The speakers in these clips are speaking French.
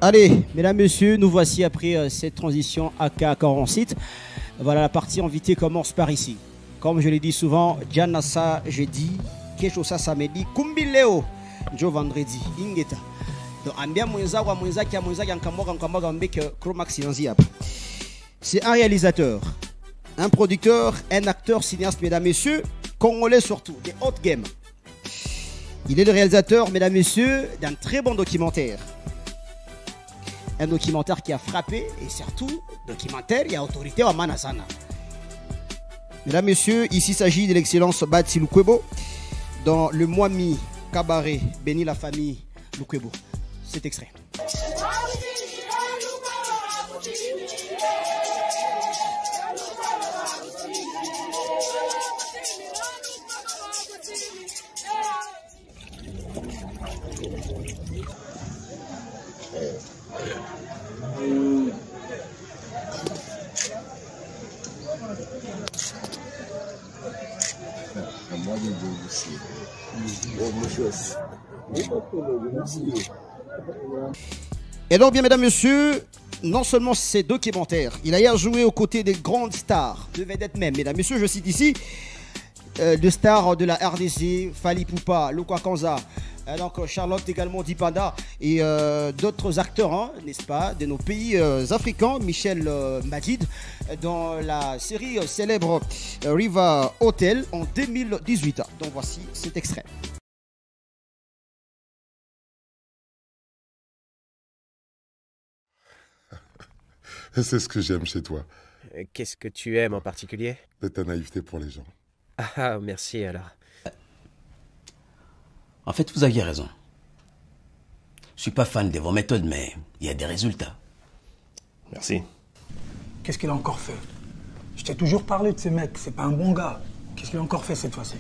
Allez, mesdames, messieurs, nous voici après cette transition AK-46. Voilà, la partie invitée commence par ici. Comme je l'ai dit souvent, Janassa jeudi, Keshosa samedi, Kumbileo, Joe vendredi, Ingeta. Donc, c'est un réalisateur, un producteur, un acteur, cinéaste, mesdames, messieurs, congolais surtout, des hautes games. Il est le réalisateur, mesdames, messieurs, d'un très bon documentaire. Un documentaire qui a frappé, et surtout, documentaire, il y a autorité à Manasana. Mesdames, messieurs, ici il s'agit de l'excellence Batsi Lukwebo dans le Mwami Cabaret, béni la famille Lukwebo. Cet extrait. Et donc, bien, mesdames, messieurs, non seulement c'est documentaire, il a joué aux côtés des grandes stars, de vedettes même. Mesdames, messieurs, je cite ici de stars de la RDC, Fali Poupa, Lokwa Kanza, donc Charlotte également Dipanda et d'autres acteurs, hein, n'est-ce pas, de nos pays africains, Michel Madid, dans la série célèbre Riva Hotel en 2018. Donc voici cet extrait. C'est ce que j'aime chez toi. Qu'est-ce que tu aimes en particulier? Ta naïveté pour les gens. Ah, merci alors. En fait, vous aviez raison. Je suis pas fan de vos méthodes, mais il y a des résultats. Merci. Qu'est-ce qu'il a encore fait? Je t'ai toujours parlé de ces mecs, c'est pas un bon gars. Qu'est-ce qu'il a encore fait cette fois-ci?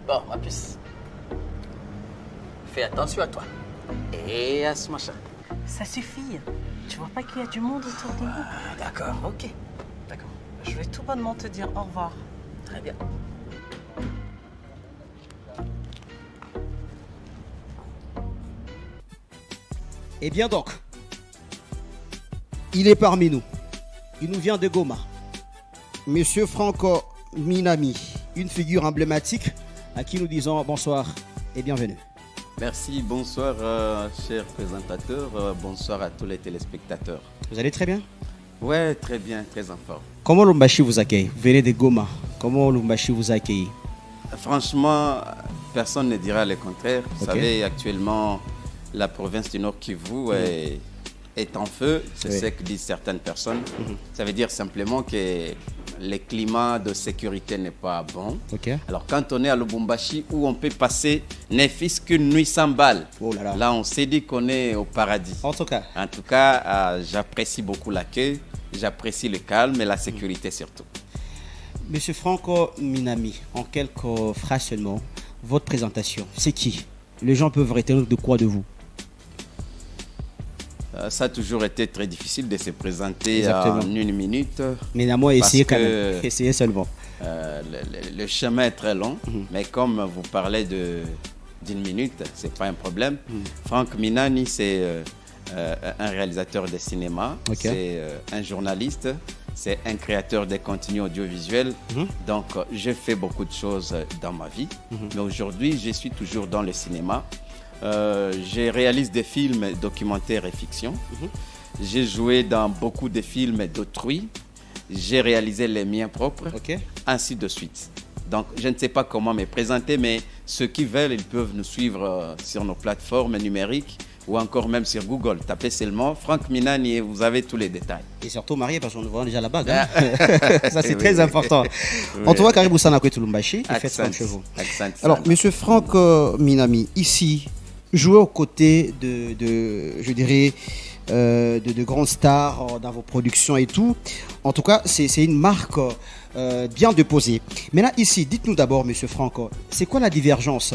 Bon, à plus. Fais attention à toi. Et à ce machin. Ça suffit. Tu vois pas qu'il y a du monde autour de nous? Ah, d'accord, ok. D'accord. Je vais tout bonnement te dire au revoir. Très bien. Eh bien donc, il est parmi nous. Il nous vient de Goma. Monsieur Franco Minami, une figure emblématique à qui nous disons bonsoir et bienvenue. Merci, bonsoir chers présentateurs, bonsoir à tous les téléspectateurs. Vous allez très bien? Ouais, très bien, très en forme. Comment Lumbashi vous accueille? Vous venez de Goma. Comment Lumbashi vous accueille? Franchement, personne ne dira le contraire. Vous Okay. savez, actuellement, la province du Nord Kivu est en feu. C'est ce que disent certaines personnes. Ça veut dire simplement que le climat de sécurité n'est pas bon. Okay. Alors, quand on est à Lubumbashi, où on peut passer ne fût-ce qu'une nuit sans balle, Oh là là. là, on s'est dit qu'on est au paradis. En tout cas. En tout cas, j'apprécie beaucoup l'accueil, j'apprécie le calme et la sécurité surtout. Monsieur Franco Minami, en quelques phrases seulement, votre présentation, c'est qui? Les gens peuvent retenir de quoi de vous? Ça a toujours été très difficile de se présenter Exactement. en une minute. Mais à moi, essayez quand Parce même. que, Essayez seulement. le chemin est très long, mais comme vous parlez d'une minute, c'est pas un problème. Franck Minani, c'est un réalisateur de cinéma, Ok. c'est un journaliste, c'est un créateur de contenus audiovisuels. Donc, j'ai fait beaucoup de choses dans ma vie, mais aujourd'hui, je suis toujours dans le cinéma. Je réalise des films documentaires et fiction. J'ai joué dans beaucoup de films d'autrui. J'ai réalisé les miens propres, Ok. ainsi de suite. Donc, je ne sais pas comment me présenter, mais ceux qui veulent, ils peuvent nous suivre sur nos plateformes numériques ou encore même sur Google. Tapez seulement Franck Minani et vous avez tous les détails. Et surtout marié parce qu'on nous voit déjà la bague. Hein. Ça, c'est Oui, très oui. important. Oui. En tout cas, Karibou Sana Lumbashi, qui fait Accent. 30 chevaux. Accent. Alors, monsieur Franck Minami, ici, jouer aux côtés je dirais, de grandes stars dans vos productions et tout. En tout cas, c'est une marque bien déposée. Maintenant, ici, dites-nous d'abord, monsieur Franco, c'est quoi la divergence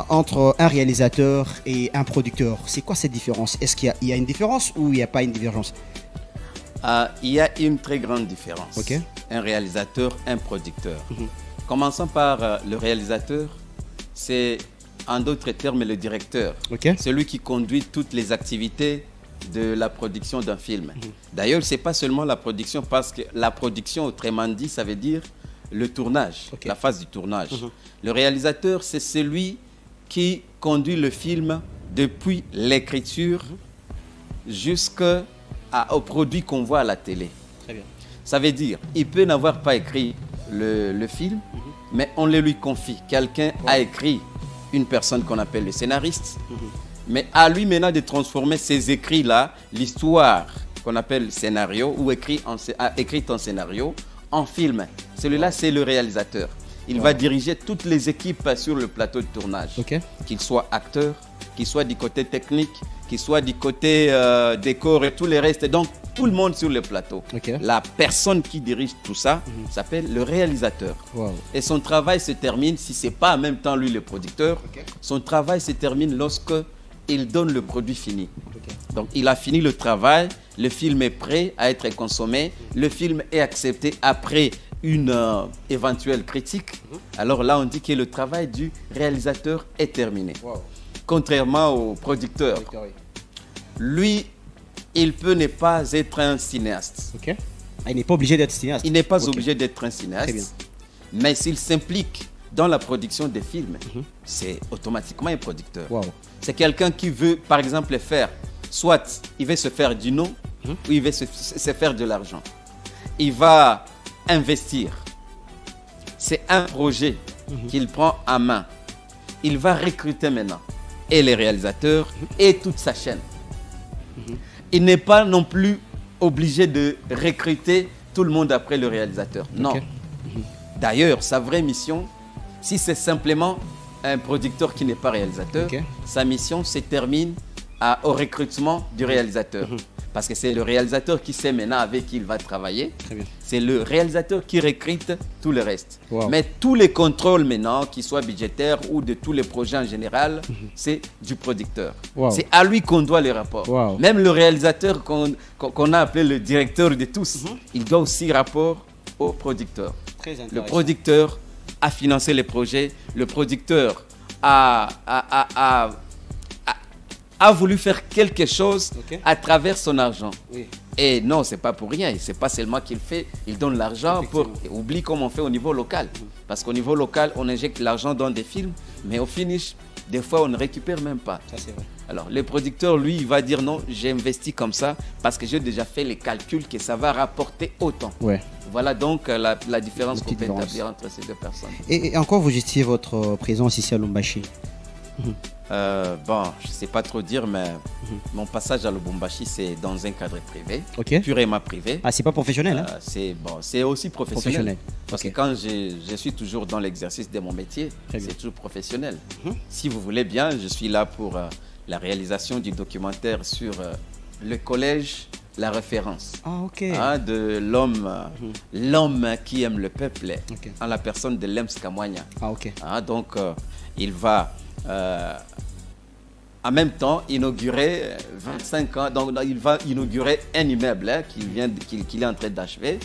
entre un réalisateur et un producteur? C'est quoi cette différence? Est-ce qu'il y a une différence ou il n'y a pas une divergence? Il y a une très grande différence. Ok. Un réalisateur, un producteur. Commençons par le réalisateur. C'est en d'autres termes le directeur. Ok. Celui qui conduit toutes les activités de la production d'un film. D'ailleurs, ce n'est pas seulement la production, parce que la production, autrement dit, ça veut dire le tournage, Ok. la phase du tournage. Le réalisateur, c'est celui qui conduit le film depuis l'écriture jusqu'au produit qu'on voit à la télé. Très bien. Ça veut dire, il peut n'avoir pas écrit le film, mais on le lui confie. Quelqu'un a écrit, une personne qu'on appelle le scénariste, mais à lui maintenant de transformer ces écrits-là, l'histoire qu'on appelle scénario, ou écrite en scénario, en film. Celui-là, c'est le réalisateur. Il va diriger toutes les équipes sur le plateau de tournage. Ok. Qu'il soit acteur, qu'il soit du côté technique, qu'il soit du côté décor et tout le reste. Donc, tout le monde sur le plateau. Ok. La personne qui dirige tout ça s'appelle le réalisateur. Wow. Et son travail se termine, si ce n'est pas en même temps lui le producteur, son travail se termine lorsque il donne le produit fini. Donc, il a fini le travail, le film est prêt à être consommé, le film est accepté après une éventuelle critique. Alors là, on dit que le travail du réalisateur est terminé. Wow. Contrairement au producteur, lui, il peut ne pas être un cinéaste. Ok. Ah, il n'est pas obligé d'être cinéaste. Il n'est pas Ok. obligé d'être un Très bien. cinéaste. Mais s'il s'implique dans la production des films, c'est automatiquement un producteur. Wow. C'est quelqu'un qui veut, par exemple, faire, soit il veut se faire du nom, ou il veut se faire de l'argent. Il va investir. C'est un projet qu'il prend en main. Il va recruter maintenant et les réalisateurs et toute sa chaîne. Il n'est pas non plus obligé de recruter tout le monde après le réalisateur. Non. Ok. D'ailleurs, sa vraie mission, si c'est simplement un producteur qui n'est pas réalisateur, Ok. sa mission se termine au recrutement du réalisateur. Parce que c'est le réalisateur qui sait maintenant avec qui il va travailler. Très bien. C'est le réalisateur qui recrute tout le reste. Wow. Mais tous les contrôles maintenant, qu'ils soient budgétaires ou de tous les projets en général, c'est du producteur. Wow. C'est à lui qu'on doit les rapports. Wow. Même le réalisateur qu'on a appelé le directeur de tous, il doit aussi rapport au producteur. Très Le intéressant. producteur a financé les projets. Le producteur a voulu faire quelque chose Ok. à travers son argent. Oui. Et non, c'est pas pour rien. C'est pas seulement qu'il fait, il donne l'argent pour. Effectivement. Oublie comment on fait au niveau local. Parce qu'au niveau local, on injecte l'argent dans des films, mais au finish, des fois, on ne récupère même pas. Ça, c'est vrai. Alors, le producteur, lui, il va dire non, j'ai investi comme ça parce que j'ai déjà fait les calculs que ça va rapporter autant. Ouais. Voilà donc la différence La qu'on petite peut différence. établir entre ces deux personnes. Et encore, vous justifiez votre présence ici à Lubumbashi. Bon, je ne sais pas trop dire, mais mon passage à Lubumbashi, c'est dans un cadre privé, Ok. purement privé. Ah, c'est pas professionnel, hein? C'est aussi professionnel. Professionnel. Parce Ok. que quand je suis toujours dans l'exercice de mon métier, Très bien. c'est toujours professionnel. Si vous voulez bien, je suis là pour la réalisation du documentaire sur le collège, la référence. Ah, ok. Hein, de l'homme qui aime le peuple, Ok. en la personne de Lems Kamwanya. Ah, ok. Hein, donc, il va en même temps inaugurer 25 ans, donc il va inaugurer un immeuble qu'il est en train d'achever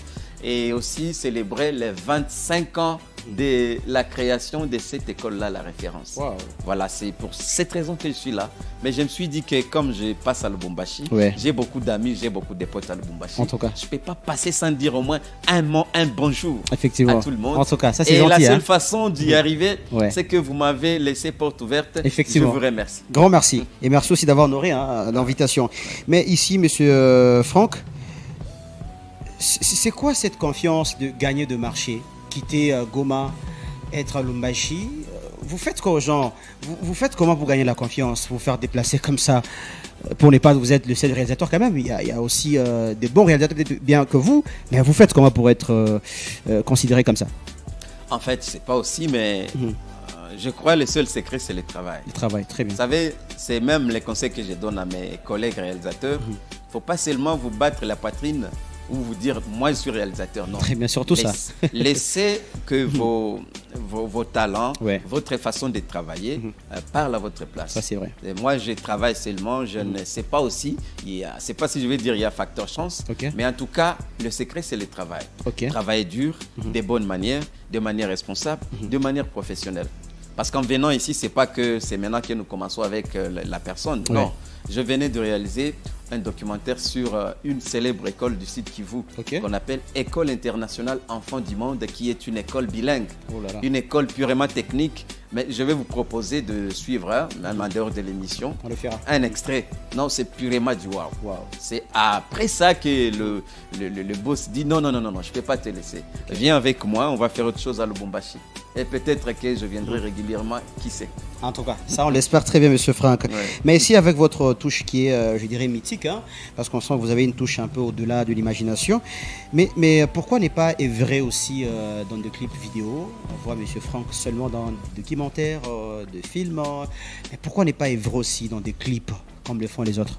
et aussi célébrer les 25 ans de la création de cette école-là, la référence. Wow. Voilà, c'est pour cette raison que je suis là. Mais je me suis dit que comme je passe à Lubumbashi, Ouais. j'ai beaucoup d'amis, j'ai beaucoup de potes à Lubumbashi. En tout cas. Je ne peux pas passer sans dire au moins un mot, un bonjour Effectivement. à tout le monde. En tout cas, ça, c'est Et gentil, la seule hein. façon d'y arriver, Ouais. c'est que vous m'avez laissé porte ouverte. Effectivement. Je vous remercie. Grand merci. Et merci aussi d'avoir honoré l'invitation. Mais ici, monsieur Franck, c'est quoi cette confiance de gagner de marché, quitter Goma, être à Lubumbashi? Vous faites quoi aux gens? Vous faites comment pour gagner la confiance, vous faire déplacer comme ça? Pour ne pas vous êtes le seul réalisateur quand même, il y a aussi des bons réalisateurs peut-être bien que vous, mais vous faites comment pour être considéré comme ça? En fait, c'est pas aussi, mais je crois que le seul secret, c'est le travail. Le travail, très bien. Vous savez, c'est même les conseils que je donne à mes collègues réalisateurs. Il ne faut pas seulement vous battre la poitrine ou vous dire moi je suis réalisateur. Non. Très bien, surtout ça. Laissez que vos talents, Ouais. votre façon de travailler parlent à votre place. Ça, c'est vrai. Et moi, je travaille seulement, je ne sais pas aussi, c'est pas si je vais dire il y a facteur chance, Ok. mais en tout cas, le secret c'est le travail. Ok. Travailler dur, de bonne manière, de manière responsable, de manière professionnelle. Parce qu'en venant ici, c'est pas que c'est maintenant que nous commençons avec la personne. Non, Ouais. je venais de réaliser un documentaire sur une célèbre école du site Kivu, Ok. qu'on appelle École internationale Enfants du Monde, qui est une école bilingue, Oh là là. une école purement technique. Mais je vais vous proposer de suivre, hein, même en dehors de l'émission, On le fera. un extrait. Non, c'est purement du wow. Wow. C'est après ça que le boss dit non, non, non, non, non, je ne peux pas te laisser. Viens avec moi, on va faire autre chose à Lubumbashi. Et peut-être que je viendrai régulièrement, qui sait. En tout cas, ça on l'espère très bien, Monsieur Franck. Ouais. Mais ici, avec votre touche qui est, je dirais, mythique, hein, parce qu'on sent que vous avez une touche un peu au-delà de l'imagination. Mais pourquoi n'est pas œuvrer aussi dans des clips vidéo? On voit Monsieur Franck seulement dans des documentaires, des films. Mais pourquoi n'est pas œuvrer aussi dans des clips comme le font les autres?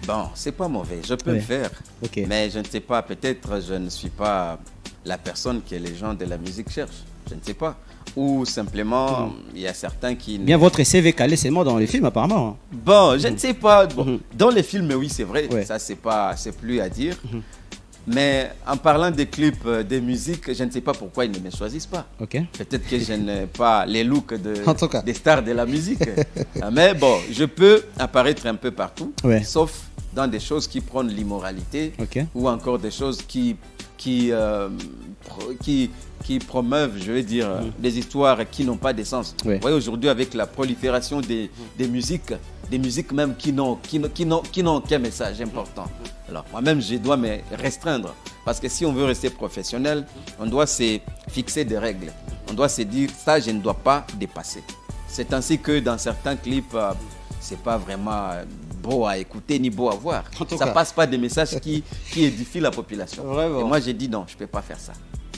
Bon, c'est pas mauvais, je peux Ouais. le faire. Ok. Mais je ne sais pas, peut-être je ne suis pas la personne que les gens de la musique cherchent. Je ne sais pas. Ou simplement, il y a certains qui... Bien, votre CV calé seulement dans les films, apparemment. Bon, je ne sais pas. Bon, dans les films, oui, c'est vrai. Ouais. Ça, c'est plus à dire. Mais en parlant des clips, des musiques, je ne sais pas pourquoi ils ne me choisissent pas. Ok. Peut-être que je n'ai pas les looks En tout cas. des stars de la musique. Mais bon, je peux apparaître un peu partout, Ouais. sauf dans des choses qui prônent l'immoralité Ok. ou encore des choses qui promeuvent, je veux dire, des histoires qui n'ont pas de sens. Ouais. Vous voyez, aujourd'hui, avec la prolifération des musiques même qui n'ont qu'un message important. Alors, moi-même, je dois me restreindre. Parce que si on veut rester professionnel, on doit se fixer des règles. On doit se dire, ça, je ne dois pas dépasser. C'est ainsi que dans certains clips, c'est pas vraiment beau à écouter ni beau à voir. En tout Ça cas. passe pas des messages qui édifient la population. Vraiment. Et moi, j'ai dit non, je peux pas faire ça.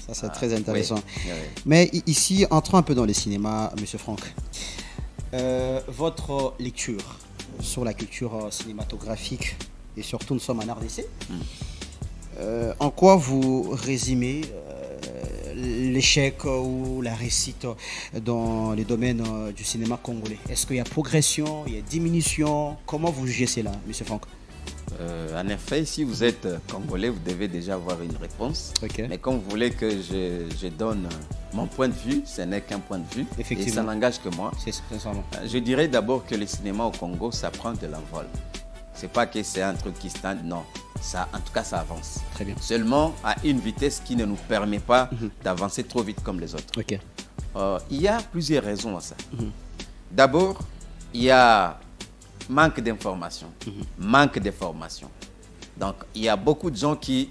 Ça, c'est très intéressant. Oui. Mais ici, entrons un peu dans les cinémas, Monsieur Franck. Votre lecture sur la culture cinématographique, et surtout nous sommes en RDC, en quoi vous résumez l'échec ou la réussite dans les domaines du cinéma congolais? Est-ce qu'il y a progression, il y a diminution? Comment vous jugez cela, Monsieur Franck? En effet, si vous êtes congolais, vous devez déjà avoir une réponse. Ok. Mais comme vous voulez que je donne mon point de vue, ce n'est qu'un point de vue. Effectivement. Et ça n'engage que moi. C'est sincèrement. Je dirais d'abord que le cinéma au Congo, ça prend de l'envol. C'est pas que c'est un truc qui stand, non. Ça, en tout cas, ça avance. Très bien. Seulement à une vitesse qui ne nous permet pas d'avancer trop vite comme les autres. Ok. Il y a plusieurs raisons à ça. D'abord, il y a manque d'information, manque de formation. Donc, il y a beaucoup de gens qui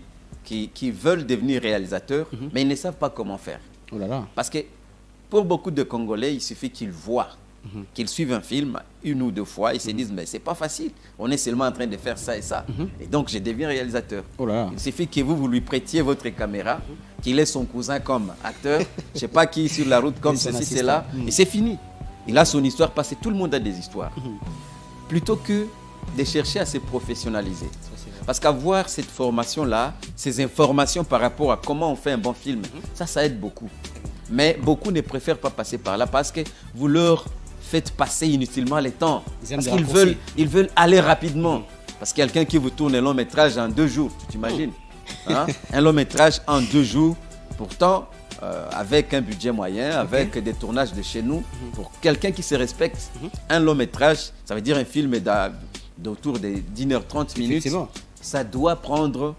veulent devenir réalisateurs, mais ils ne savent pas comment faire. Oh là là. Parce que pour beaucoup de Congolais, il suffit qu'ils voient, qu'ils suivent un film une ou deux fois, ils se disent, mais c'est pas facile, on est seulement en train de faire ça et ça. Et donc, je deviens réalisateur. Oh là là. Il suffit que vous lui prêtiez votre caméra, qu'il ait son cousin comme acteur, je sais pas qui sur la route comme Et son ceci, assistant. cela, et c'est fini. Il a son histoire passée, tout le monde a des histoires. Plutôt que de chercher à se professionnaliser. Parce qu'avoir cette formation-là, ces informations par rapport à comment on fait un bon film, ça aide beaucoup. Mais beaucoup ne préfèrent pas passer par là parce que vous leur faites passer inutilement le temps. Ils aiment Parce des qu'ils raccourcis. veulent aller rapidement. Parce que quelqu'un qui vous tourne un long métrage en 2 jours, tu t'imagines hein? Un long métrage en 2 jours, pourtant, avec un budget moyen, avec des tournages de chez nous, pour quelqu'un qui se respecte, un long métrage, ça veut dire un film d'autour de 1h30 minutes, Effectivement. ça doit prendre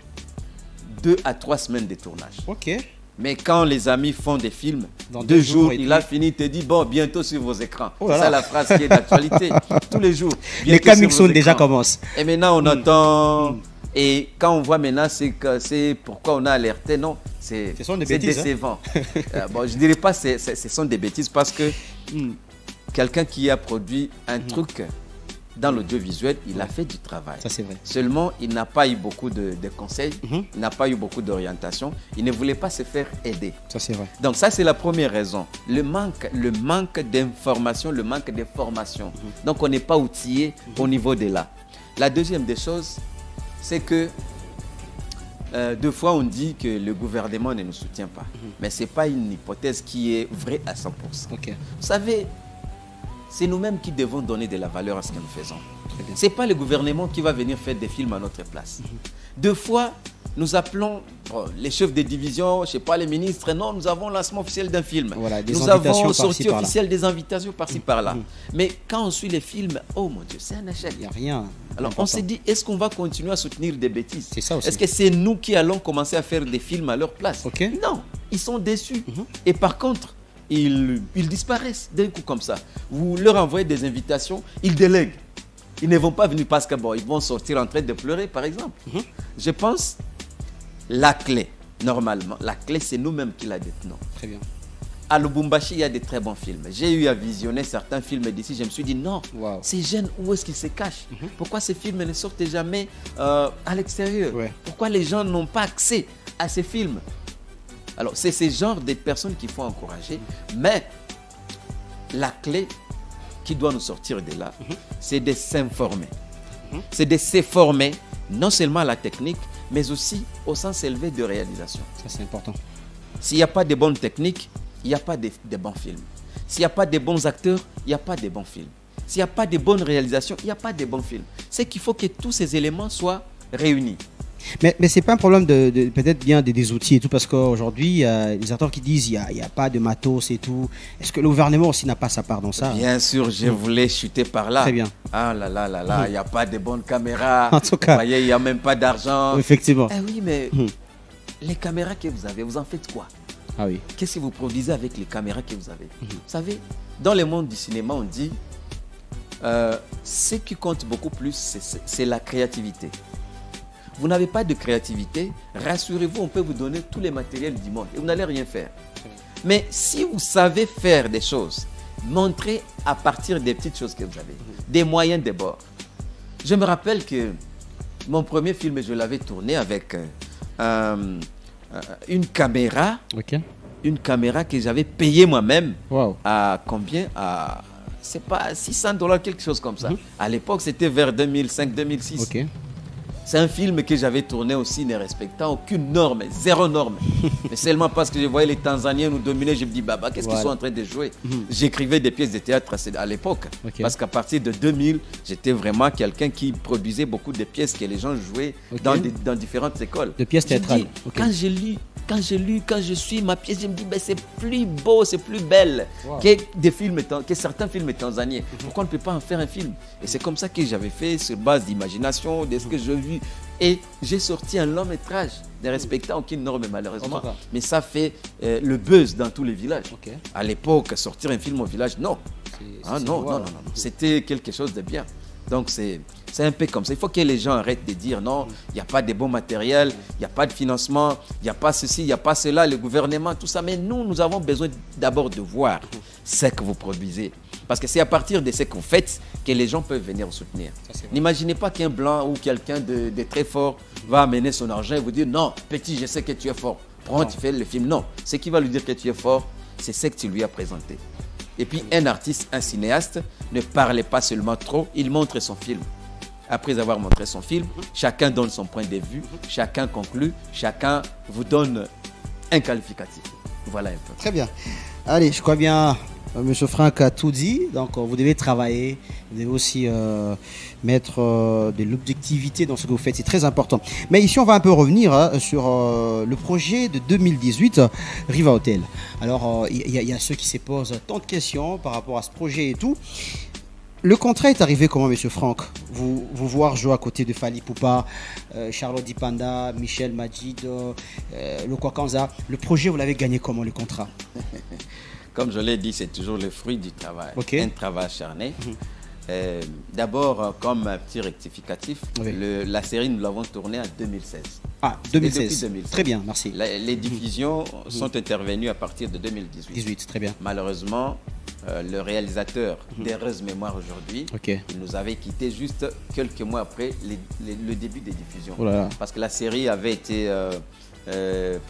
2 à 3 semaines de tournage. Ok. Mais quand les amis font des films, Dans 2 2 jours, jours et il puis- a fini, te dit, bon, bientôt sur vos écrans. Oh là C'est ça là. la phrase qui est d'actualité. Tous les jours. Les Bientôt sur coming vos soon déjà écrans. commencent. Et maintenant, on entend... Et quand on voit maintenant, c'est pourquoi on a alerté, non, c'est Ce sont des bêtises, hein. décevant. Bon, je ne dirais pas que ce sont des bêtises parce que quelqu'un qui a produit un truc dans l'audiovisuel, il a fait du travail. Ça, c'est vrai. Seulement, il n'a pas eu beaucoup de conseils, il n'a pas eu beaucoup d'orientation, il ne voulait pas se faire aider. Ça, c'est vrai. Donc ça, c'est la première raison. Le manque d'information, le manque de formation. Donc on n'est pas outillé au niveau de là. La deuxième des choses, c'est que deux fois on dit que le gouvernement ne nous soutient pas. Mais ce n'est pas une hypothèse qui est vraie à 100%. Ok. Vous savez, c'est nous-mêmes qui devons donner de la valeur à ce que nous faisons. Ce n'est pas le gouvernement qui va venir faire des films à notre place. Deux fois, nous appelons les chefs de division, je ne sais pas, les ministres. Non, nous avons lancement officiel d'un film. Voilà, des nous invitations avons par-ci, sortie par-là. officielle des invitations par-ci, par-là. Mais quand on suit les films, oh mon Dieu, c'est un échec. Il n'y a rien. Alors on s'est dit, est-ce qu'on va continuer à soutenir des bêtises? C'est ça aussi. Est-ce que c'est nous qui allons commencer à faire des films à leur place? Ok. Non, ils sont déçus. Et par contre, ils disparaissent d'un coup comme ça. Vous leur envoyez des invitations, ils délèguent. Ils ne vont pas venir parce que bon, ils vont sortir en train de pleurer, par exemple. Je pense, la clé, normalement, la clé, c'est nous-mêmes qui la détenons. Très bien. À Lubumbashi, il y a de très bons films. J'ai eu à visionner certains films d'ici. Je me suis dit, non, Wow. ces jeunes, où est-ce qu'ils se cachent? Pourquoi ces films ne sortent jamais à l'extérieur? Ouais. Pourquoi les gens n'ont pas accès à ces films? Alors, c'est ce genre de personnes qu'il faut encourager. Mais la clé qui doit nous sortir de là, c'est de s'informer. C'est de se former, non seulement à la technique, mais aussi au sens élevé de réalisation. Ça, c'est important. S'il n'y a pas de bonnes techniques, il n'y a pas de bons films. S'il n'y a pas de bons acteurs, il n'y a pas de bons films. S'il n'y a pas de bonnes réalisations, il n'y a pas de bons films. C'est qu'il faut que tous ces éléments soient réunis. Mais c'est pas un problème de peut-être bien des outils et tout, parce qu'aujourd'hui, il y a des acteurs qui disent il n'y a pas de matos et tout. Est-ce que le gouvernement aussi n'a pas sa part dans ça? Bien sûr, je voulais chuter par là. Très bien. Ah là là là là, il n'y a pas de bonnes caméras. En tout cas. Vous voyez, il n'y a même pas d'argent. Effectivement. Eh oui, mais les caméras que vous avez, vous en faites quoi? Ah oui. Qu'est-ce que vous produisez avec les caméras que vous avez? Vous savez, dans le monde du cinéma, on dit ce qui compte beaucoup plus, c'est la créativité. Vous n'avez pas de créativité, rassurez-vous, on peut vous donner tous les matériels du monde et vous n'allez rien faire. Mais si vous savez faire des choses, montrez à partir des petites choses que vous avez, des moyens de bord. Je me rappelle que mon premier film, je l'avais tourné avec une caméra. Ok. Une caméra que j'avais payée moi-même. Wow. À combien? À, c'est pas $600, quelque chose comme ça. À l'époque, c'était vers 2005-2006. Ok. C'est un film que j'avais tourné aussi ne respectant aucune norme, zéro norme. Mais seulement parce que je voyais les Tanzaniens nous dominer, je me dis, Baba, qu'est-ce qu'ils sont en train de jouer? J'écrivais des pièces de théâtre à l'époque. Ok. Parce qu'à partir de 2000, j'étais vraiment quelqu'un qui produisait beaucoup de pièces que les gens jouaient Ok. dans différentes écoles. De pièces Je me dis, théâtrales. Ok. Quand je suis ma pièce, je me dis, ben, c'est plus beau, c'est plus belle que des films, que certains films tanzaniens. Pourquoi on ne peut pas en faire un film? Et c'est comme ça que j'avais fait sur base d'imagination, de ce que j'ai vu. Et j'ai sorti un long métrage, ne respectant aucune norme malheureusement. Oh, mais ça fait le buzz dans tous les villages. Ok. À l'époque, sortir un film au village, non. Ah non, wow. non, non, non. C'était quelque chose de bien. Donc c'est un peu comme ça. Il faut que les gens arrêtent de dire non, il n'y a pas de bon matériel, il n'y a pas de financement, il n'y a pas ceci, il n'y a pas cela, le gouvernement, tout ça. Mais nous avons besoin d'abord de voir ce que vous produisez. Parce que c'est à partir de ce que vous faites que les gens peuvent venir vous soutenir. N'imaginez pas qu'un blanc ou quelqu'un de très fort va amener son argent et vous dire non, petit, je sais que tu es fort. Prends, tu fais le film. Non, ce qui va lui dire que tu es fort, c'est ce que tu lui as présenté. Et puis un artiste, un cinéaste, ne parle pas seulement trop, il montre son film. Après avoir montré son film, chacun donne son point de vue, chacun conclut, chacun vous donne un qualificatif. Voilà un peu. Très bien. Allez, je crois bien, Monsieur Franck a tout dit. Donc, vous devez travailler, vous devez aussi mettre de l'objectivité dans ce que vous faites. C'est très important. Mais ici, on va un peu revenir sur le projet de 2018, Riva Hotel. Alors, il y a ceux qui se posent tant de questions par rapport à ce projet et tout. Le contrat est arrivé comment, Monsieur Franck? Vous voir jouer à côté de Fally Ipupa, Charlotte Dipanda, Michel Majid, le Kwakanza. Le projet, vous l'avez gagné comment, le contrat? Comme je l'ai dit, c'est toujours le fruit du travail. Okay. Un travail acharné. D'abord, comme un petit rectificatif, Oui. la série, nous l'avons tournée en 2016. Ah, C'était 2016. depuis 2016. Très bien, merci. Les diffusions sont intervenues à partir de 2018. 18, très bien. Malheureusement, le réalisateur d'Heureuse Mémoire aujourd'hui, Ok. il nous avait quitté juste quelques mois après le début des diffusions. Oh là là. Parce que la série avait été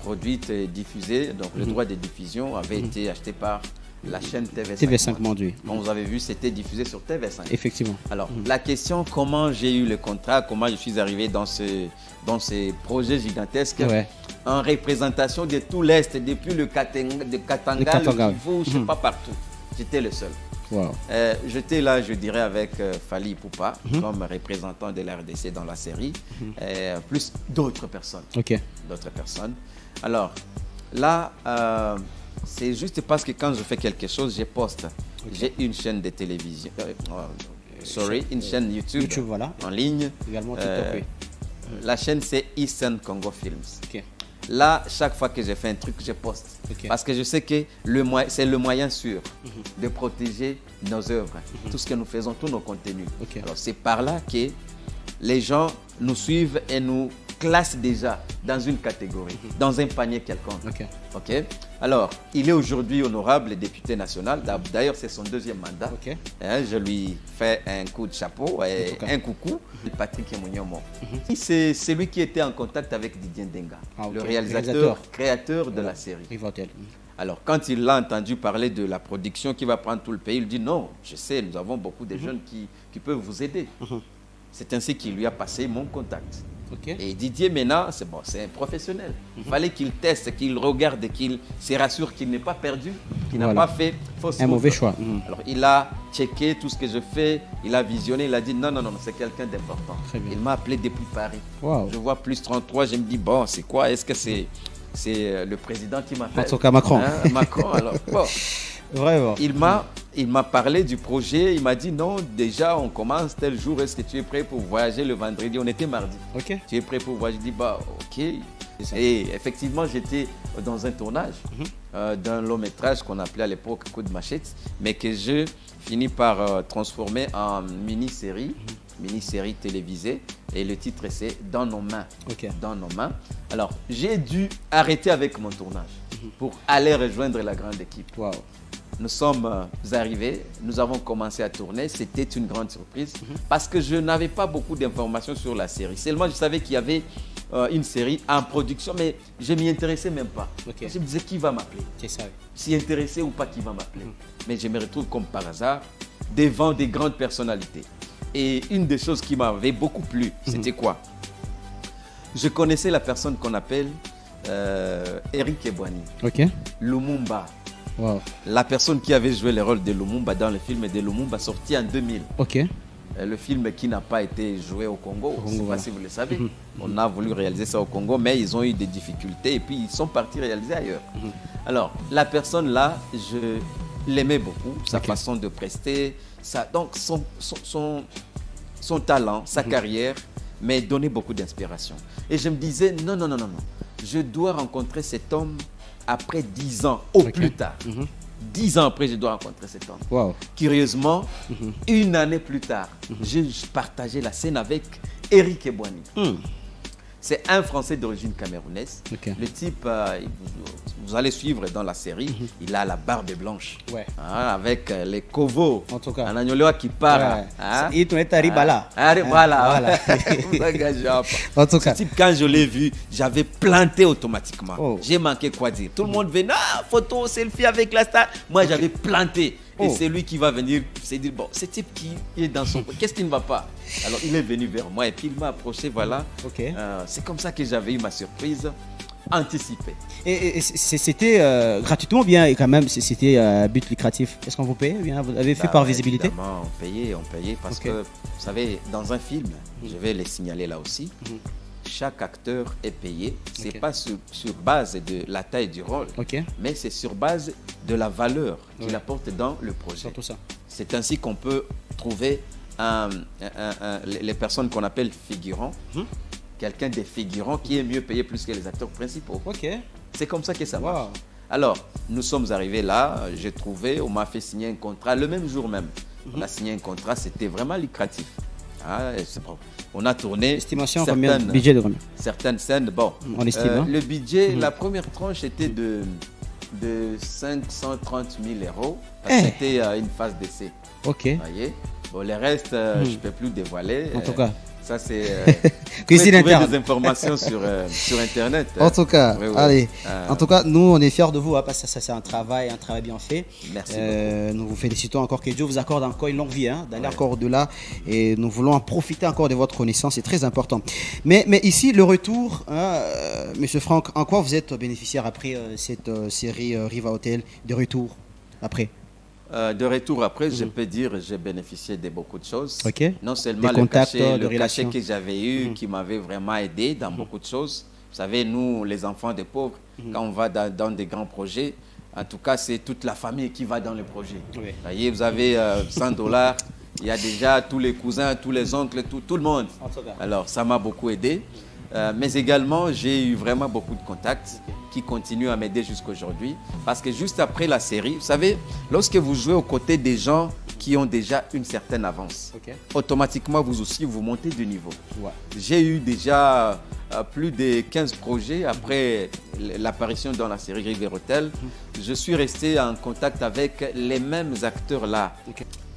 produite et diffusée, donc le droit de diffusion avait été acheté par la chaîne TV5. TV5 Mondial. Comme vous avez vu, c'était diffusé sur TV5. Effectivement. Alors, la question, comment j'ai eu le contrat, comment je suis arrivé dans ce projet gigantesque, Ouais. en représentation de tout l'Est, depuis le Katanga, le Katanga, Kivu, je ne sais pas partout. J'étais le seul. Wow. J'étais là, je dirais, avec Fally Ipupa comme représentant de la RDC dans la série, plus d'autres personnes. Ok. D'autres personnes. Alors, là, c'est juste parce que quand je fais quelque chose, je poste. J'ai une chaîne de télévision, une chaîne YouTube, voilà. en ligne. Également TikTok, oui. La chaîne, c'est Eastern Congo Films. Ok. Là, chaque fois que je fais un truc, je poste. Ok. Parce que je sais que c'est le moyen sûr de protéger nos œuvres, tout ce que nous faisons, tous nos contenus. Ok. Alors, c'est par là que les gens nous suivent et nous classent déjà dans une catégorie, dans un panier quelconque. Ok. Ok. Alors, il est aujourd'hui honorable député national. D'ailleurs, c'est son deuxième mandat. Ok. Je lui fais un coup de chapeau et un coucou. Patrick Mounyomo. C'est celui qui était en contact avec Didier Ndenga, le réalisateur, créateur de la série. Rivatel. Alors, quand il a entendu parler de la production qui va prendre tout le pays, il dit non, je sais, nous avons beaucoup de jeunes qui peuvent vous aider. C'est ainsi qu'il lui a passé mon contact. Ok. Et Didier Mena, c'est bon, c'est un professionnel. Il fallait qu'il teste, qu'il regarde, qu'il se rassure qu'il n'est pas perdu, qu'il n'a pas fait fausse un mauvais choix. Alors il a checké tout ce que je fais, il a visionné, il a dit non, c'est quelqu'un d'important. Il m'a appelé depuis Paris. Wow. Je vois plus 33, je me dis bon, c'est quoi? Est-ce que c'est le président qui m'appelle? En tout cas, Macron. Hein, Macron, alors bon. Vraiment. Il m'a parlé du projet, il m'a dit non, déjà on commence tel jour, est-ce que tu es prêt pour voyager le vendredi? On était mardi. Ok. Tu es prêt pour voyager? Je dis bah ok. Et effectivement, j'étais dans un tournage d'un long métrage qu'on appelait à l'époque Coup de machette, mais que je finis par transformer en mini-série télévisée. Et le titre c'est Dans nos mains. Ok. Dans nos mains. Alors, j'ai dû arrêter avec mon tournage pour aller rejoindre la grande équipe. Wow. Nous sommes arrivés, nous avons commencé à tourner. C'était une grande surprise parce que je n'avais pas beaucoup d'informations sur la série. Seulement, je savais qu'il y avait une série en production, mais je ne m'y intéressais même pas. Okay. Je me disais qui va m'appeler. C'est ça. Oui. S'y intéresser ou pas, qui va m'appeler. Mais je me retrouve comme par hasard devant des grandes personnalités. Et une des choses qui m'avait beaucoup plu, c'était quoi? Je connaissais la personne qu'on appelle Eric Ebouani. Ok. Lumumba. Wow. La personne qui avait joué le rôle de Lumumba dans le film de Lumumba sorti en 2000. Ok. Le film qui n'a pas été joué au Congo, je ne sais pas si vous le savez. On a voulu réaliser ça au Congo, mais ils ont eu des difficultés et puis ils sont partis réaliser ailleurs. Alors, la personne là, je l'aimais beaucoup, sa façon de prester, donc son talent, sa carrière m'a donné beaucoup d'inspiration. Et je me disais, non, je dois rencontrer cet homme après 10 ans, au plus tard. 10 ans après, je dois rencontrer cet homme. Wow. Curieusement, une année plus tard, je partageais la scène avec Eric Ebouani. C'est un Français d'origine camerounaise. Okay. Le type, vous allez suivre dans la série, il a la barbe blanche. Ouais. Hein, avec les kovos. En tout cas. Un agnoloa qui part. Ouais. Hein? Il est arrivé là. Voilà. En tout cas. Ce type, quand je l'ai vu, j'avais planté automatiquement. Oh. J'ai manqué quoi dire. Tout le monde venait, photo, selfie avec la star. Moi, j'avais planté. Et c'est lui qui va venir se dire, bon, ce type qui est dans son... Qu'est-ce qui ne va pas? Alors, il est venu vers moi et puis il m'a approché, voilà. Okay. C'est comme ça que j'avais eu ma surprise anticipée. Et c'était gratuitement bien, et quand même, c'était but lucratif. Est-ce qu'on vous paye bien? Vous avez fait par visibilité? Évidemment, on payait parce que, vous savez, dans un film, je vais les signaler là aussi, chaque acteur est payé. Ce n'est pas sur base de la taille du rôle, mais c'est sur base de la valeur qu'il apporte dans le projet. Surtout ça. C'est ainsi qu'on peut trouver les personnes qu'on appelle figurants. Quelqu'un des figurants qui est mieux payé plus que les acteurs principaux. C'est comme ça que ça marche. Alors, nous sommes arrivés là, j'ai trouvé, on m'a fait signer un contrat le même jour même. On a signé un contrat, c'était vraiment lucratif. On a tourné estimation combien, budget de combien? Certaines scènes, bon. On estime, le budget, la première tranche était de 530 000 €. C'était une phase d'essai. Ok. Voyez, bon, les restes, je ne peux plus dévoiler. En tout cas. Ça, c'est... Cuisine interne. des informations sur Internet. En tout cas, oui. allez. En tout cas, nous, on est fiers de vous, parce que ça, c'est un travail bien fait. Merci beaucoup. Nous vous félicitons encore, que Dieu vous accorde encore une longue vie, d'aller encore au-delà. Et nous voulons en profiter encore de votre connaissance, c'est très important. Mais ici, le retour, Monsieur Franck, en quoi vous êtes bénéficiaire après cette série Riva Hotel, de retour après? De retour après, je peux dire que j'ai bénéficié de beaucoup de choses. Ok. Non seulement Des le contacts, cachet, de le relations. cachet que j'avais eu, qui m'avait vraiment aidé dans beaucoup de choses. Vous savez, nous, les enfants des pauvres, quand on va dans des grands projets, en tout cas, c'est toute la famille qui va dans le projet. Oui. Vous voyez, vous avez $100, il y a déjà tous les cousins, tous les oncles, tout le monde. Alors, ça m'a beaucoup aidé. Mais également, j'ai eu vraiment beaucoup de contacts qui continuent à m'aider jusqu'aujourd'hui. Parce que juste après la série, vous savez, lorsque vous jouez aux côtés des gens qui ont déjà une certaine avance, automatiquement, vous aussi, vous montez de niveau. Ouais. J'ai eu déjà plus de 15 projets après l'apparition dans la série River Hotel. Je suis resté en contact avec les mêmes acteurs là.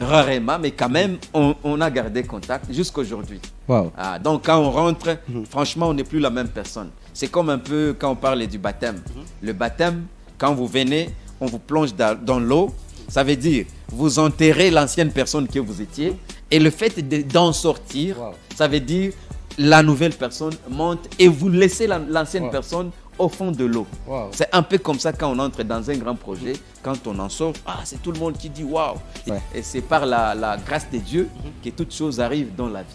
Rarement, mais quand même, on a gardé contact jusqu'aujourd'hui. Wow. Donc, quand on rentre, franchement, on n'est plus la même personne. C'est comme un peu quand on parle du baptême. Le baptême, quand vous venez, on vous plonge dans l'eau. Ça veut dire, vous enterrez l'ancienne personne que vous étiez. Et le fait d'en sortir, ça veut dire, la nouvelle personne monte et vous laissez l'ancienne personne au fond de l'eau. C'est un peu comme ça quand on entre dans un grand projet. Quand on en sort, c'est tout le monde qui dit waouh. Et c'est par la grâce de Dieu que toutes choses arrivent dans la vie.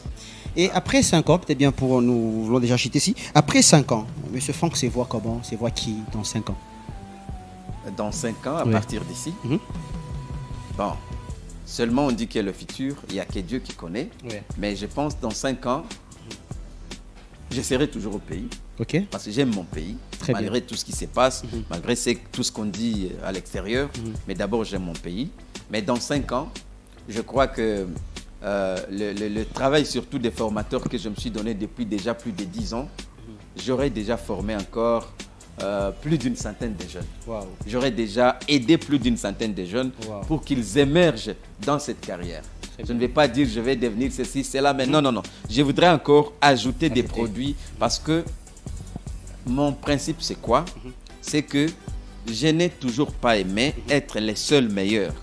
Et après 5 ans, peut-être bien pour nous voulons déjà citer ici, après 5 ans, M. Franck se voit comment? Se voit qui dans 5 ans? Dans 5 ans, à partir d'ici, bon, seulement on dit que le futur, il n'y a que Dieu qui connaît. Mais je pense dans 5 ans, je serai toujours au pays. Parce que j'aime mon pays, malgré tout ce qui se passe, malgré tout ce qu'on dit à l'extérieur. Mais d'abord, j'aime mon pays. Mais dans 5 ans, je crois que le travail surtout des formateurs que je me suis donné depuis déjà plus de 10 ans, j'aurais déjà formé encore plus d'une centaine de jeunes. J'aurais déjà aidé plus d'une centaine de jeunes pour qu'ils émergent dans cette carrière. Je ne vais pas dire je vais devenir ceci, cela, mais non, non, non. Je voudrais encore ajouter des produits parce que mon principe, c'est quoi? C'est que je n'ai toujours pas aimé être les seuls meilleurs.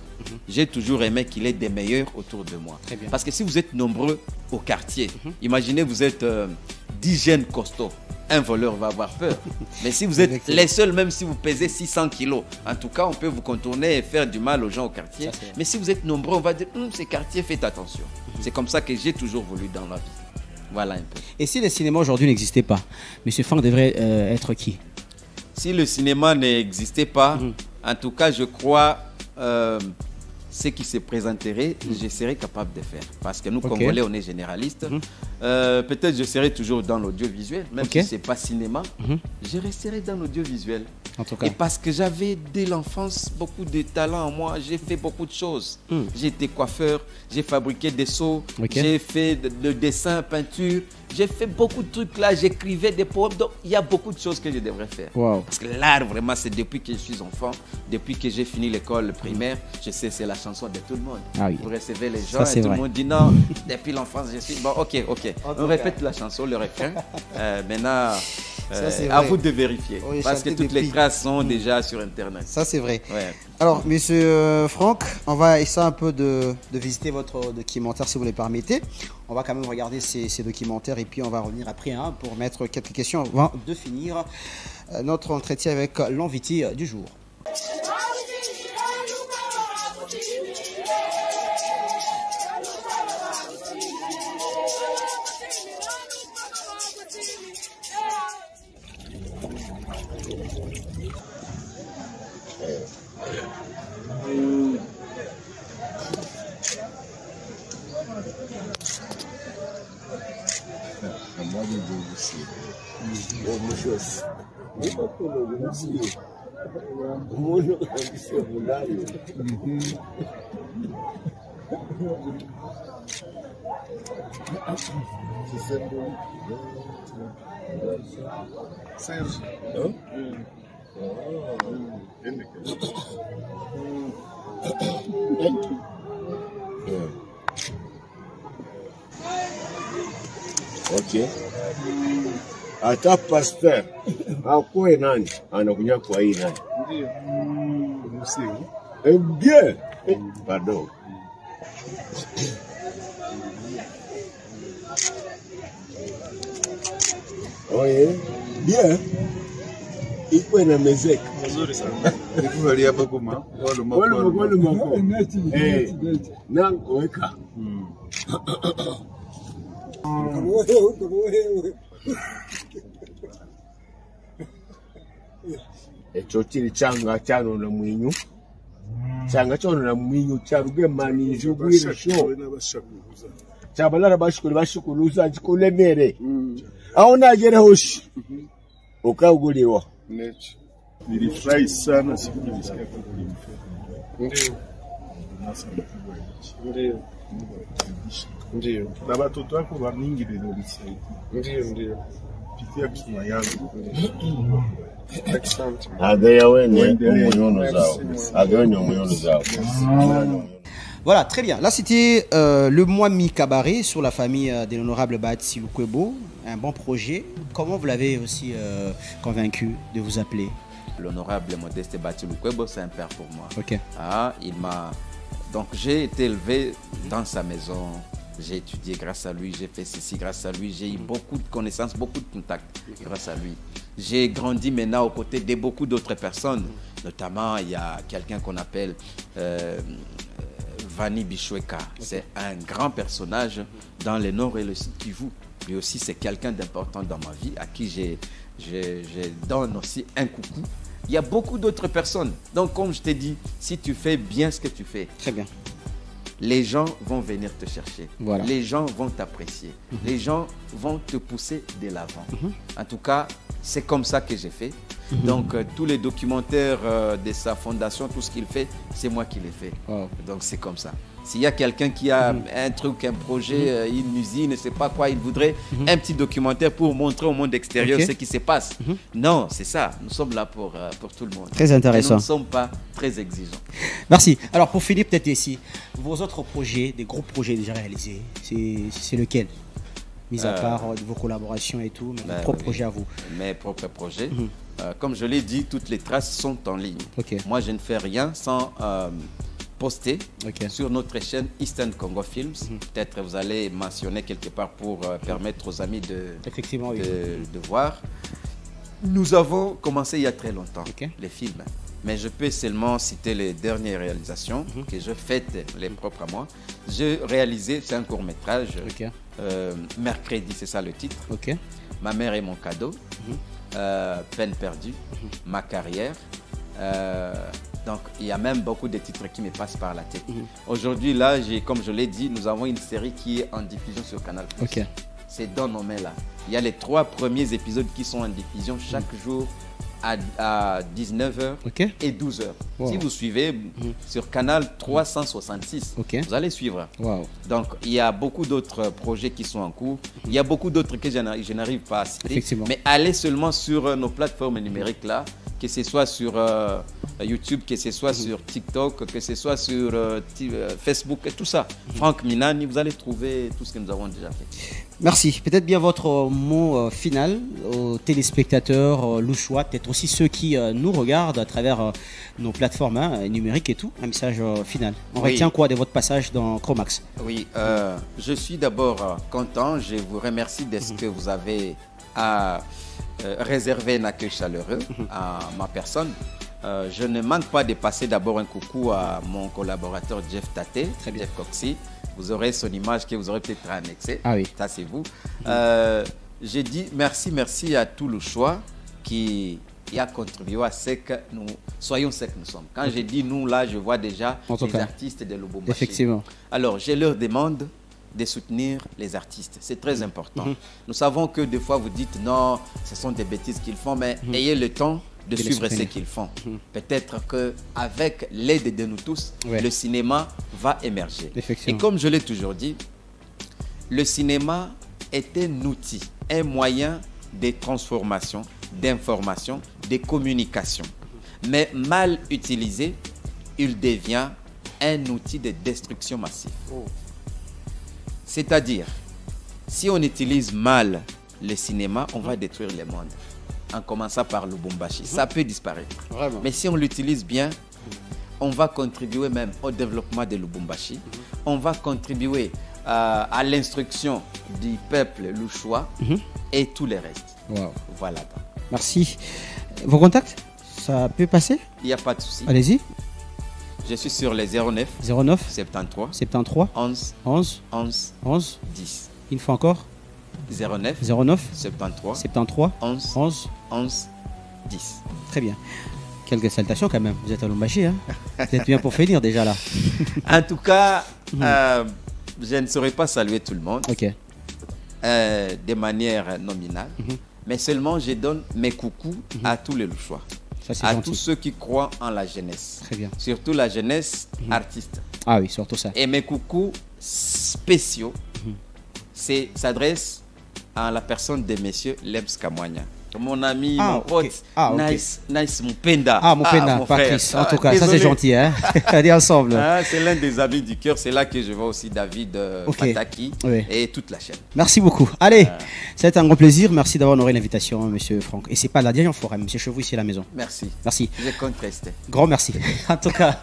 J'ai toujours aimé qu'il y ait des meilleurs autour de moi. Parce que si vous êtes nombreux au quartier, imaginez vous êtes 10 jeunes costauds, un voleur va avoir peur. Mais si vous êtes les seuls, même si vous pesez 600 kilos, en tout cas, on peut vous contourner et faire du mal aux gens au quartier. Mais si vous êtes nombreux, on va dire, ces quartiers, faites attention. C'est comme ça que j'ai toujours voulu dans la vie. Voilà un peu. Et si le cinéma aujourd'hui n'existait pas, M. Franck devrait être qui? Si le cinéma n'existait pas, en tout cas, je crois... ce qui se présenterait, je serais capable de faire. Parce que nous, Congolais, on est généralistes. Peut-être je serai toujours dans l'audiovisuel, même si ce n'est pas cinéma. Je resterai dans l'audiovisuel. Et parce que j'avais dès l'enfance beaucoup de talent en moi, j'ai fait beaucoup de choses. J'ai été coiffeur, j'ai fabriqué des seaux, j'ai fait le dessin, peinture. J'ai fait beaucoup de trucs là, j'écrivais des poèmes. Donc, il y a beaucoup de choses que je devrais faire. Parce que l'art, vraiment, c'est depuis que je suis enfant, depuis que j'ai fini l'école primaire, je sais, c'est la chanson de tout le monde. Vous recevez les gens et tout le monde dit non, depuis l'enfance, je suis... Bon, ok. On répète la chanson, le refrain. Maintenant, à vous de vérifier. Parce que toutes les traces sont déjà sur Internet. Ça, c'est vrai. Alors, monsieur Franck, on va essayer un peu de visiter votre documentaire, si vous le permettez. On va quand même regarder ces documentaires et puis on va revenir après pour mettre quelques questions avant de finir notre entretien avec l'invité du jour. Okay. Hata pastor akuwe nani anakunya kwa hii nani? Ndio. Bien. Pardon. Oh yeah. Bien. ikuwe na mezeka. Nzuri sana. Nikuvalia hapa kuma. Wale mako. Nango weka. Echo chiri changa chano na mwinyu. Changa chano na mwinyu charuge mani jugwira sho. Chabalara bashukuluza chikulemere. Aona agere hoshi. Ukaguliwa. Nechi. Nilifurahi sana siku nilisikia kwa kulimfa. Ndio. Ndio. Na watoto wako wa mingi ndio nisaidia. Ndio. Pitia kisima yangu. Asante. Agaya wene umuyono zao. Agaya umuyono zao. Voilà, très bien. Là, c'était le mois mi-cabaret sur la famille de l'honorable Bahatsi Lukwebo. Un bon projet. Comment vous l'avez aussi convaincu de vous appeler? L'honorable Modeste Bahatsi Lukwebo, c'est un père pour moi. Ok. Ah, il m'a... Donc, j'ai été élevé dans sa maison. J'ai étudié grâce à lui. J'ai fait ceci grâce à lui. J'ai eu beaucoup de connaissances, beaucoup de contacts grâce à lui. J'ai grandi maintenant aux côtés de beaucoup d'autres personnes. Notamment, il y a quelqu'un qu'on appelle... Vani Bichweka, c'est un grand personnage dans le Nord et le Sud Kivu. Lui aussi, c'est quelqu'un d'important dans ma vie, à qui je donne aussi un coucou. Il y a beaucoup d'autres personnes. Donc, comme je t'ai dit, si tu fais bien ce que tu fais, très bien, les gens vont venir te chercher. Voilà. Les gens vont t'apprécier. Les gens vont te pousser de l'avant. En tout cas, c'est comme ça que j'ai fait. Donc, tous les documentaires de sa fondation, tout ce qu'il fait, c'est moi qui l'ai fait. Wow. Donc, c'est comme ça. S'il y a quelqu'un qui a un truc, un projet, une usine, ne sait pas quoi, il voudrait un petit documentaire pour montrer au monde extérieur ce qui se passe. Non, c'est ça. Nous sommes là pour tout le monde. Très intéressant. Et nous ne sommes pas très exigeants. Merci. Alors, pour Philippe, peut-être ici, vos autres projets, des gros projets déjà réalisés, c'est lequel? Mis à part vos collaborations et tout, mais vos propres projets à vous. Mes propres projets. Comme je l'ai dit, toutes les traces sont en ligne. Okay. Moi, je ne fais rien sans poster sur notre chaîne Eastern Congo Films. Peut-être vous allez mentionner quelque part pour permettre aux amis de voir. Nous avons commencé il y a très longtemps, les films. Mais je peux seulement citer les dernières réalisations que je fais, les propres à moi. J'ai réalisé, c'est un court-métrage, Mercredi, c'est ça le titre. Ma mère est mon cadeau. Peine perdue, ma carrière. Donc, il y a même beaucoup de titres qui me passent par la tête. Aujourd'hui, là, comme je l'ai dit, nous avons une série qui est en diffusion sur Canal+. C'est dans nos mains là. Il y a les 3 premiers épisodes qui sont en diffusion chaque jour à 19h et 12h. Wow. Si vous suivez sur Canal 366, vous allez suivre. Wow. Donc, il y a beaucoup d'autres projets qui sont en cours. Il y a beaucoup d'autres que je n'arrive pas à citer. Mais allez seulement sur nos plateformes numériques là, que ce soit sur YouTube, que ce soit sur TikTok, que ce soit sur Facebook et tout ça. Franck Minani, vous allez trouver tout ce que nous avons déjà fait. Merci. Peut-être bien votre mot final aux téléspectateurs louchois, peut-être aussi ceux qui nous regardent à travers nos plateformes numériques et tout. Un message final. On retient quoi de votre passage dans Chromax? Oui, je suis d'abord content. Je vous remercie de ce que vous avez réservé un accueil chaleureux à ma personne. Je ne manque pas de passer d'abord un coucou à mon collaborateur Jeff Tate, Jeff Coxy. Vous aurez son image que vous aurez peut-être annexée. Ah oui. Ça, c'est vous. J'ai dit merci à tout le choix qui a contribué à ce que nous soyons ce que nous sommes. Quand j'ai dit nous, là, je vois déjà les artistes de Lubumbashi. Effectivement. Alors, je leur demande de soutenir les artistes. C'est très important. Nous savons que des fois, vous dites non, ce sont des bêtises qu'ils font, mais ayez le temps de suivre ce qu'ils font. Peut-être qu'avec l'aide de nous tous, le cinéma va émerger. Et comme je l'ai toujours dit, le cinéma est un outil, un moyen de transformation, d'information, de communication. Mais mal utilisé, il devient un outil de destruction massive. C'est-à-dire, si on utilise mal le cinéma, on va détruire le monde. En commençant par Lubumbashi. Ça peut disparaître. Vraiment. Mais si on l'utilise bien, on va contribuer même au développement de Lubumbashi. On va contribuer à l'instruction du peuple louchois et tout le reste. Wow. Voilà. Merci. Vos contacts, ça peut passer? Il n'y a pas de souci. Allez-y. Je suis sur les 09 09 73 73 11 11 11 11 10. Une fois encore. 09 09 73 73 11 11 11 10. Très bien. Quelques salutations quand même. Vous êtes à Lombashi, hein. Vous êtes bien pour finir déjà là. En tout cas, je ne saurais pas saluer tout le monde. Ok. De manière nominale. Mais seulement je donne mes coucous à tous les Louchois. Ça, c'est à gentil. tous ceux qui croient en la jeunesse. Très bien. Surtout la jeunesse artiste. Ah oui, surtout ça. Et mes coucous spéciaux s'adressent à la personne de monsieur Lebs Kamwanya. Mon ami, mon pote, Nice Mupenda. Ah, Mupenda, mon Patrice. frère. En tout cas, Désolé. ça c'est gentil, hein. On est ensemble. C'est l'un des amis du cœur. C'est là que je vois aussi David Fataki et toute la chaîne. Merci beaucoup. Allez, ça a été un grand plaisir. Merci d'avoir honoré l'invitation, monsieur Franck. Et c'est pas la dernière fois, hein, monsieur Chevaux ici à la maison. Merci. Merci. Je compte rester. Grand merci. En tout cas,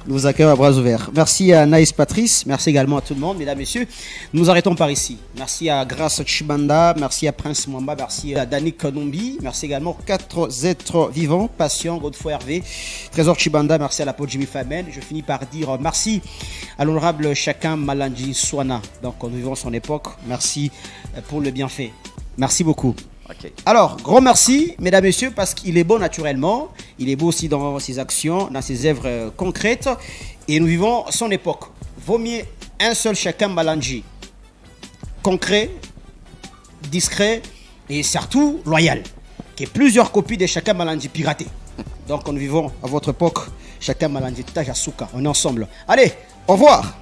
nous vous accueillons à bras ouverts. Merci à Naïs Patrice. Merci également à tout le monde, mesdames, messieurs. Nous arrêtons par ici. Merci à Grace Chibanda. Merci à Prince Mwamba. Merci à Dani Konombi. Merci également aux 4 êtres vivants, Patient, Godefroy Hervé, Trésor Chibanda. Merci à la Paul Jimmy Famen. Je finis par dire merci à l'honorable Chacun Malandji Swana. Donc, nous vivons son époque. Merci pour le bienfait. Merci beaucoup. Okay. Alors, grand merci, mesdames, messieurs, parce qu'il est beau naturellement, il est beau aussi dans ses actions, dans ses œuvres concrètes, et nous vivons son époque. Vaut mieux un seul Chacun Malandji, concret, discret et surtout loyal, que plusieurs copies de Chacun Malandji piratées. Donc, nous vivons à votre époque, Chacun Malandji Tajasuka, on est ensemble. Allez, au revoir.